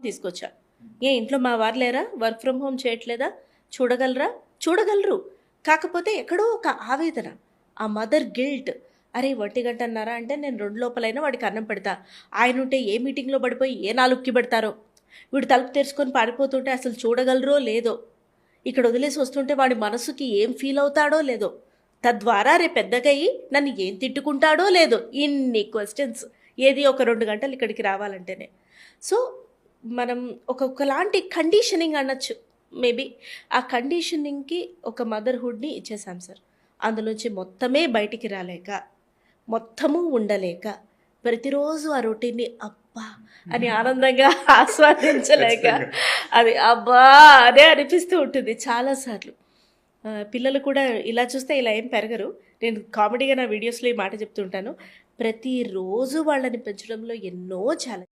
తీసుకొచ్చా. ఇంట్లో మా వారు లేరా? వర్క్ ఫ్రమ్ హోమ్ చేయట్లేదా? చూడగలరా? చూడగలరు. కాకపోతే ఎక్కడో ఒక ఆవేదన. ఆ మదర్ గిల్ట్. అరే! 1:30 అంటే నేను 2 లోపలైనా వాడికి అన్నం పెడతా. ఆయనుంటే ఏ మీటింగ్‌లో పడిపోయి ఏ నాలుక్కి పెడతారో. వీడు తలుపు తెరుచుకొని పారిపోతుంటే అసలు చూడగలరో లేదో. ఇక్కడ వదిలేసి వస్తుంటే వాడి మనసుకి ఏం ఫీల్ అవుతాడో లేదో. తద్వారా రేపు పెద్దగయ్యి నన్ను ఏం తిట్టుకుంటాడో లేదో. ఇన్ని క్వెషన్స్. ఏది ఒక 2 గంటలు ఇక్కడికి రావాలంటేనే. సో, మనం ఒకలాంటి కండిషనింగ్ అనొచ్చు. మేబీ ఆ కండిషనింగ్‌కి ఒక మదర్‌హుడ్‌ని ఇచ్చేసాం సార్. అందులోంచి మొత్తమే బయటికి రాలేక, మొత్తము ఉండలేక, ప్రతిరోజు ఆ రొటీన్‌ని అబ్బా! అని ఆనందంగా ఆస్వాదించలేక, అది అబ్బా! అనే అనిపిస్తూ ఉంటుంది చాలా సార్లు. పిల్లలు కూడా ఇలా చూస్తే ఇలా ఏం పెరగరు. నేను కామెడీగా నా వీడియోస్‌లో ఈ మాట చెప్తుంటాను. ప్రతిరోజు వాళ్ళని పెంచడంలో ఎన్నో ఛాలెంజ్